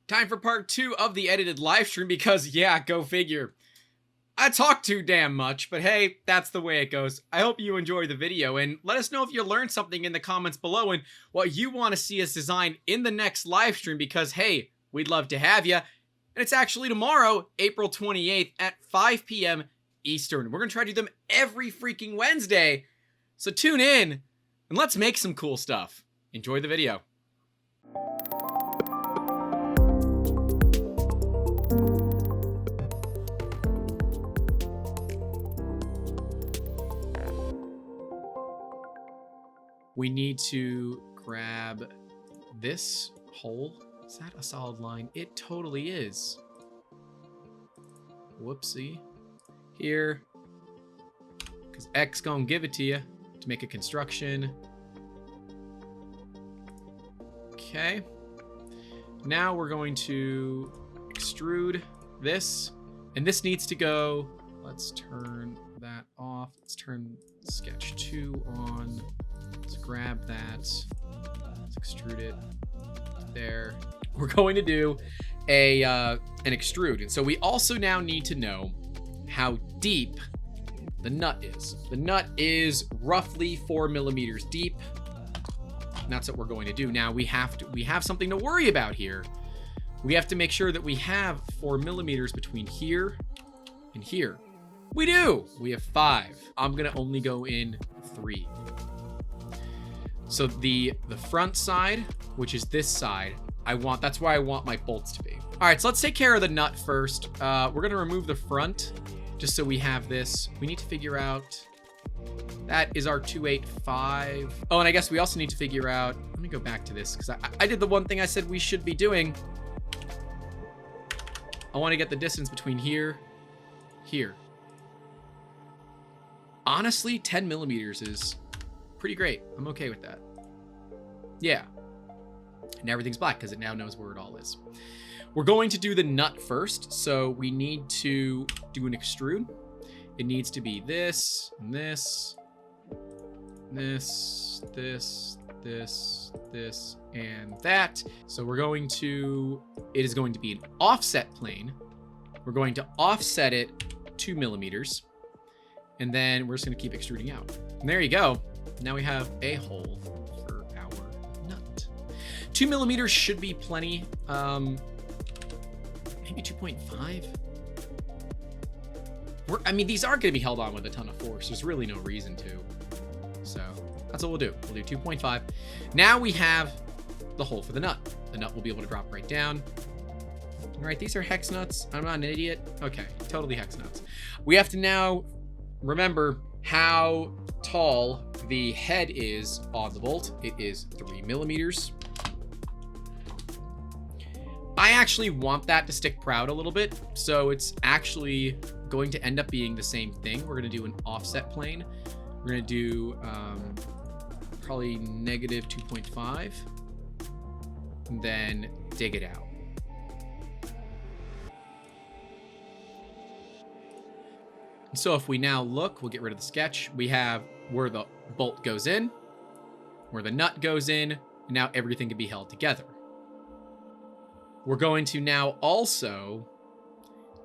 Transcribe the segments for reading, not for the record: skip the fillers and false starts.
Time for part 2 of the edited live stream because, yeah, go figure. I talk too damn much, but hey, that's the way it goes. I hope you enjoy the video, and let us know if you learned something in the comments below and what you want to see us design in the next live stream because, hey, we'd love to have you. And it's actually tomorrow, April 28th at 5 p.m. Eastern. We're going to try to do them every freaking Wednesday, so tune in and let's make some cool stuff. Enjoy the video. We need to grab this hole. Is that a solid line? It totally is. Whoopsie. Here. Because X gonna give it to you to make a construction. Okay. Now we're going to extrude this. And this needs to go. Let's turn that off. Let's turn sketch 2 on. Let's grab that. Let's extrude it there. We're going to do an extrude. And so we also now need to know how deep the nut is. The nut is roughly 4 millimeters deep. And that's what we're going to do. Now we have something to worry about here. We have to make sure that we have 4 millimeters between here and here. We do. We have 5. I'm gonna only go in 3. So the front side, which is this side, that's where I want my bolts to be. All right, so let's take care of the nut first. We're gonna remove the front just so we have this. We need to figure out, that is our 285. Oh, and I guess we also need to figure out, let me go back to this because I did the one thing I said we should be doing. I want to get the distance between here. Honestly, 10 millimeters is pretty great. I'm okay with that. Yeah. And everything's black because it now knows where it all is. We're going to do the nut first. So we need to do an extrude. It needs to be this, and this, and that. So we're going to, it is going to be an offset plane. We're going to offset it 2 millimeters. And then we're just going to keep extruding out. And there you go. Now we have a hole for our nut. 2 millimeters should be plenty. Maybe 2.5. I mean, these aren't going to be held on with a ton of force. There's really no reason to. So that's what we'll do. We'll do 2.5. Now we have the hole for the nut. The nut will be able to drop right down. All right, these are hex nuts. I'm not an idiot. Okay, totally hex nuts. We have to now remember how tall the head is on the bolt. It is 3 millimeters. I actually want that to stick proud a little bit, so it's actually going to end up being the same thing. We're going to do an offset plane. We're going to do probably negative 2.5, and then dig it out. So if we now look, we'll get rid of the sketch. We have where the bolt goes in, where the nut goes in, and now everything can be held together. We're going to now also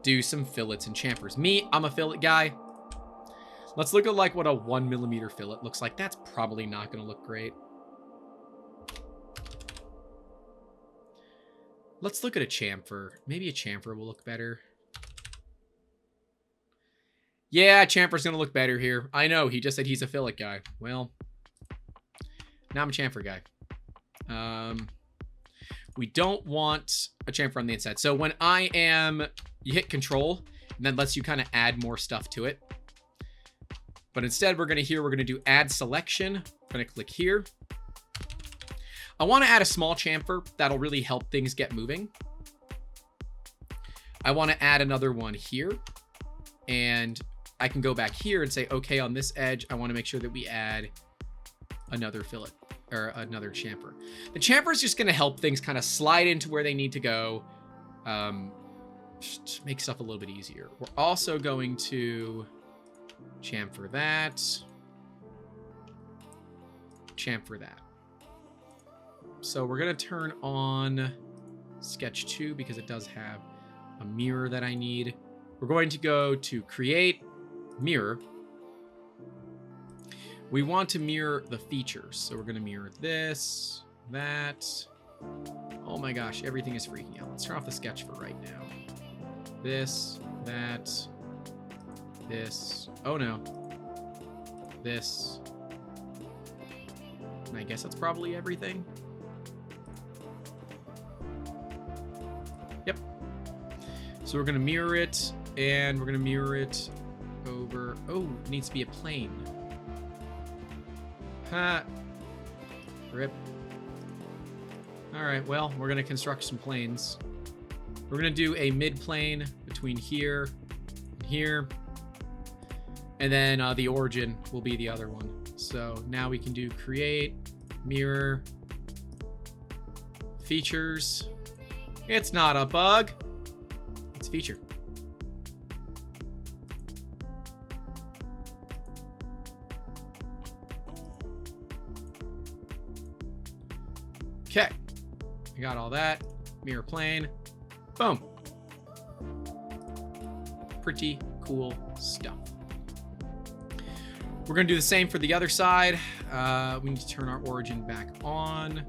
do some fillets and chamfers. Me, I'm a fillet guy. Let's look at like what a 1 millimeter fillet looks like. That's probably not going to look great. Let's look at a chamfer. Maybe a chamfer will look better. Yeah, chamfer's going to look better here. I know, he just said he's a fillet guy. Well, now I'm a chamfer guy. We don't want a chamfer on the inside. So when you hit control, and then lets you kind of add more stuff to it. But instead, we're going to do add selection. I'm going to click here. I want to add a small chamfer. That'll really help things get moving. I want to add another one here. And I can go back here and say, okay, on this edge, I want to make sure that we add another fillet or another chamfer. The chamfer is just going to help things kind of slide into where they need to go. Just make stuff a little bit easier. We're also going to chamfer that. Chamfer that. So we're going to turn on sketch 2 because it does have a mirror that I need. We're going to go to create mirror. We want to mirror the features. So we're going to mirror this, that. Oh my gosh, everything is freaking out. Let's turn off the sketch for right now. This, that, this. Oh no. This. And I guess that's probably everything. Yep. So we're going to mirror it, and we're going to mirror it over. Oh, it needs to be a plane. Ha. Rip. Alright, well, we're going to construct some planes. We're going to do a mid-plane between here and here. And then the origin will be the other one. So now we can do create, mirror, features. It's not a bug. It's feature. Okay. I got all that. Mirror plane. Boom. Pretty cool stuff. We're going to do the same for the other side. We need to turn our origin back on.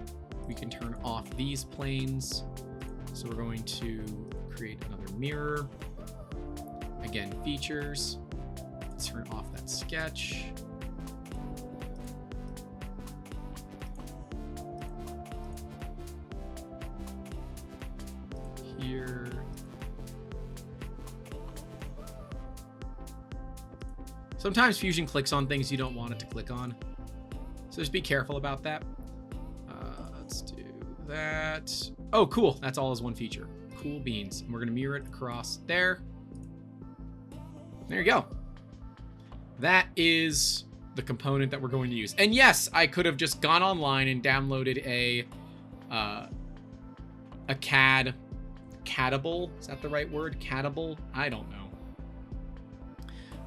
We can turn off these planes. So we're going to create another mirror. Again, features. Let's turn off that sketch. Here. Sometimes Fusion clicks on things you don't want it to click on. So just be careful about that. Let's do that. Oh, cool. That's all as one feature. Cool beans. And we're going to mirror it across there. There you go. That is the component that we're going to use. And yes, I could have just gone online and downloaded a CADable. Is that the right word? CADable? I don't know.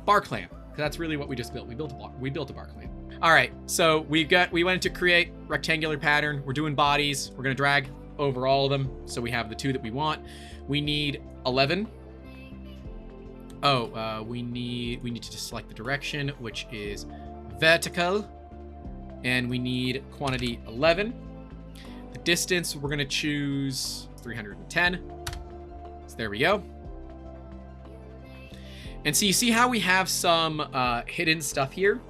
Bar clamp. That's really what we just built. We built a bar clamp. All right, so we went to create rectangular pattern. We're doing bodies. We're gonna drag over all of them. So we have the 2 that we want. We need 11. Oh, we need to just select the direction, which is vertical. And we need quantity 11. The distance, we're gonna choose 310. So there we go. And so you see how we have some hidden stuff here?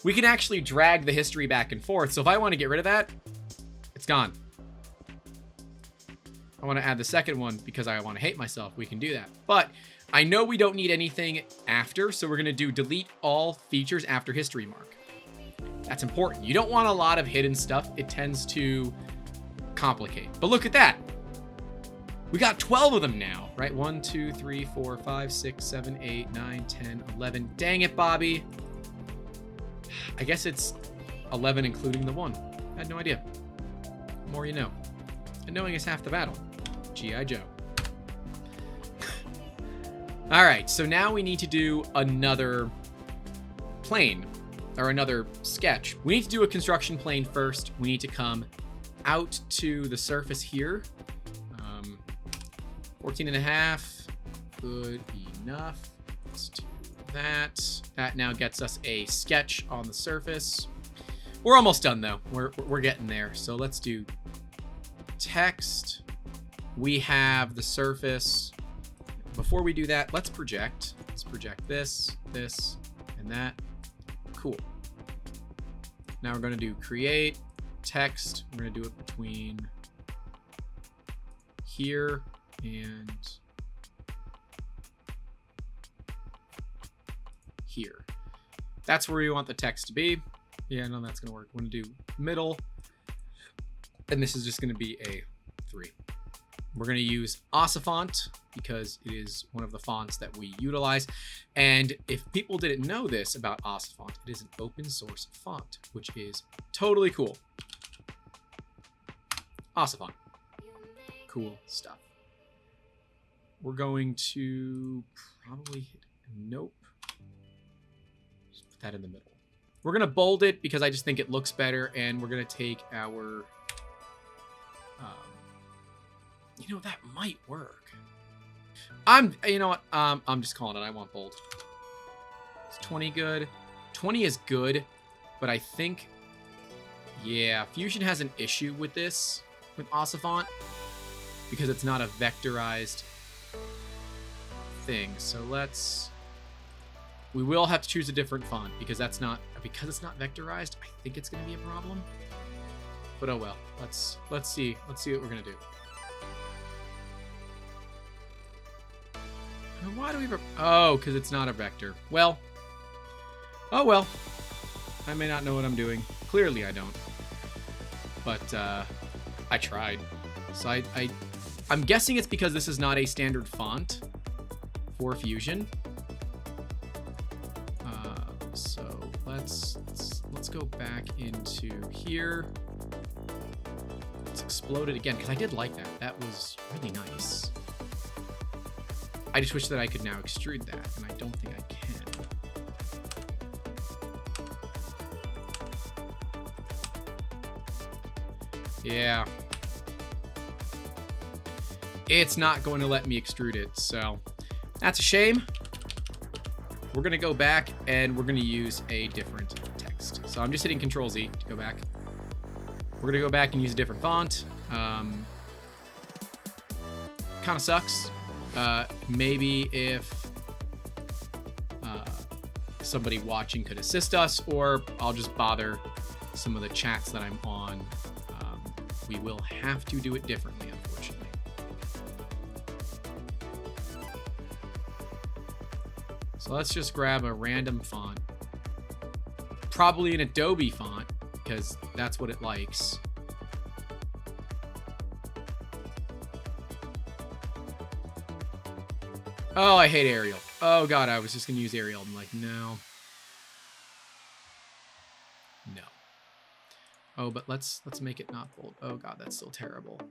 We can actually drag the history back and forth. So if I want to get rid of that, it's gone. I want to add the second one because I want to hate myself. We can do that. But I know we don't need anything after, so we're going to do delete all features after history mark. That's important. You don't want a lot of hidden stuff. It tends to complicate. But look at that. We got 12 of them now, right? 1, 2, 3, 4, 5, 6, 7, 8, 9, 10, 11. Dang it, Bobby. I guess it's 11 including the 1. I had no idea. The more you know. And knowing is half the battle. G.I. Joe. All right, so now we need to do another plane, or another sketch. We need to do a construction plane first. We need to come out to the surface here. 14.5, good enough. Let's do that. That now gets us a sketch on the surface. We're almost done though. We're getting there. So let's do text. We have the surface. Before we do that, let's project. Let's project this, this, and that. Cool. Now we're going to do create text. We're going to do it between here and here. That's where we want the text to be. Yeah, no, that's gonna work. We're gonna do middle, and this is just gonna be a 3. We're gonna use Osifont because it is one of the fonts that we utilize. And if people didn't know this about Osifont, it is an open source font, which is totally cool. Osifont. Cool stuff. We're going to probably hit nope. Just put that in the middle. We're going to bold it because I just think it looks better. And we're going to take our You know, that might work. You know what? I'm just calling it. I want bold. Is 20 good? 20 is good, but I think, yeah, Fusion has an issue with this, with Ossifont, because it's not a vectorized thing. So we will have to choose a different font because it's not vectorized. I think it's going to be a problem. But oh well. Let's see what we're going to do. Why do we... Oh, because it's not a vector. Well. Oh, well. I may not know what I'm doing. Clearly, I don't. But, I tried. So, I'm guessing it's because this is not a standard font for Fusion. So, let's go back into here. Let's explode it again, because I did like that. That was really nice. I just wish that I could now extrude that, and I don't think I can. Yeah. It's not going to let me extrude it, so that's a shame. We're going to go back, and we're going to use a different text. So I'm just hitting Control-Z to go back. We're going to go back and use a different font. Kind of sucks. Maybe if somebody watching could assist us, or I'll just bother some of the chats that I'm on. We will have to do it differently, unfortunately. So let's just grab a random font. Probably an Adobe font, because that's what it likes. Oh, I hate Arial. Oh god, I was just gonna use Arial. I'm like, no. No. Oh, but let's make it not bold. Oh god, that's still terrible.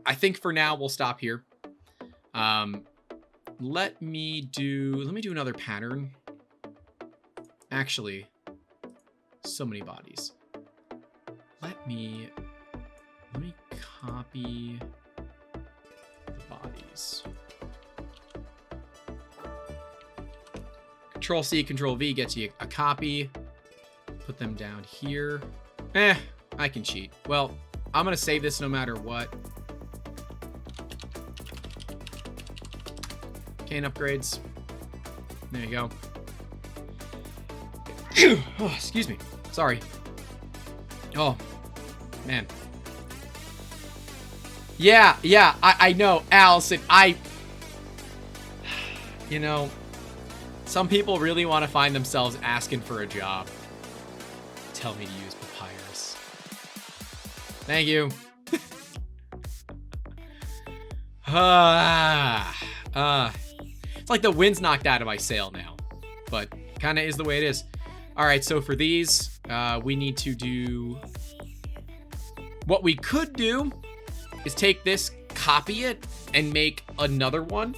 I think for now we'll stop here. Let me do another pattern. Actually, so many bodies. Let me copy the bodies. Control-C, Control-V gets you a copy. Put them down here. I can cheat. Well, I'm going to save this no matter what. Cane upgrades. There you go. Oh, excuse me. Sorry. Oh, man. Yeah, I know, Allison. You know, some people really want to find themselves asking for a job. Tell me to use papyrus. Thank you. It's like the wind's knocked out of my sail now, but kind of is the way it is. All right, so for these, we need to do... What we could do is take this, copy it, and make another one.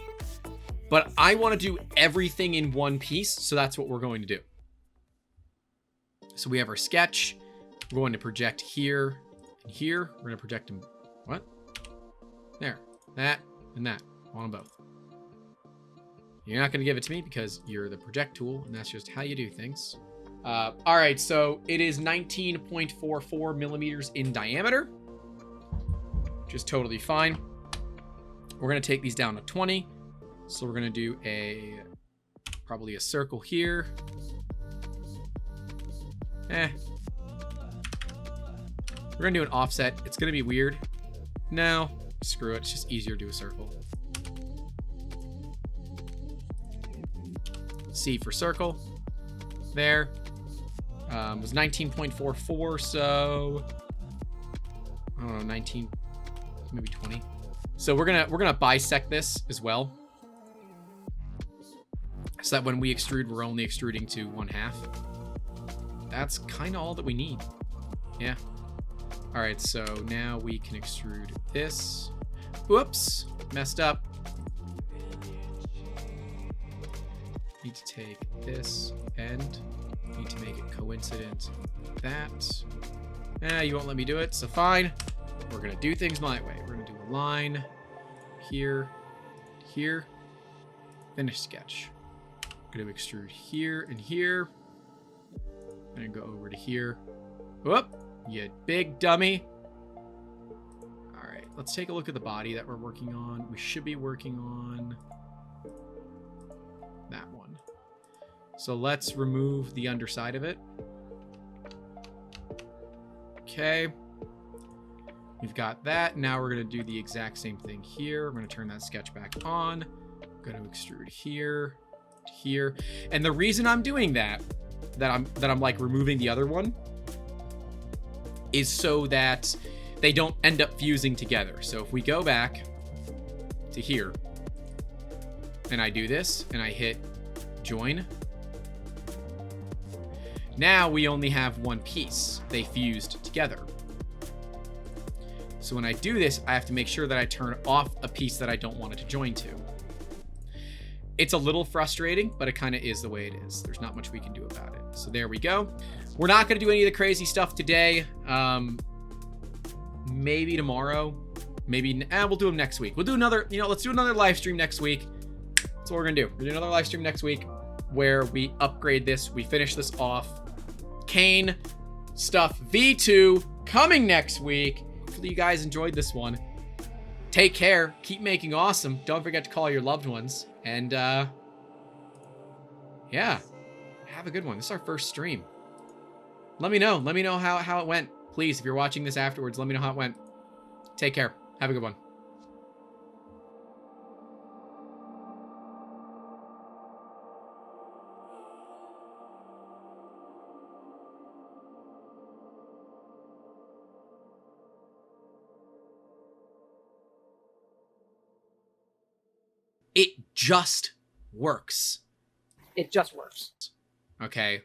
But I want to do everything in one piece, so that's what we're going to do. So we have our sketch. We're going to project here and here. We're going to project them. What? There. That and that. I want them both. You're not going to give it to me because you're the project tool, and that's just how you do things. All right, so it is 19.44 millimeters in diameter, which is totally fine. We're going to take these down to 20. So we're going to do probably a circle here. We're going to do an offset. It's going to be weird. No, screw it. It's just easier to do a circle. C for circle. There. It was 19.44, so I don't know, 19, maybe 20. So we're gonna bisect this as well, so that when we extrude, we're only extruding to 1/2. That's kind of all that we need. Yeah. All right, so now we can extrude this. Whoops, messed up. Need to take this end. Need to make it coincident with that. You won't let me do it, so fine. We're gonna do things my way. We're gonna do line here, here, finish sketch. I'm gonna extrude here and here. I'm gonna go over to here. Whoop, you big dummy. All right, let's take a look at the body that we're working on. We should be working on that one. So let's remove the underside of it. Okay. We've got that. Now we're going to do the exact same thing here. We're going to turn that sketch back on. I'm going to extrude here, here. And the reason I'm doing that I'm like removing the other one is so that they don't end up fusing together. So if we go back to here and I do this and I hit join, now we only have one piece. They fused together. So when I do this, I have to make sure that I turn off a piece that I don't want it to join to. It's a little frustrating, but it kind of is the way it is. There's not much we can do about it. So there we go. We're not going to do any of the crazy stuff today. Maybe tomorrow. Maybe we'll do them next week. We'll do another, let's do another live stream next week. That's what we're going to do. We're going to do another live stream next week where we upgrade this. We finish this off. Kane stuff V2 coming next week. Hopefully you guys enjoyed this one. Take care. Keep making awesome. Don't forget to call your loved ones. And, yeah. Have a good one. This is our first stream. Let me know. Let me know how it went. Please, if you're watching this afterwards, let me know how it went. Take care. Have a good one. It just works. It just works. Okay.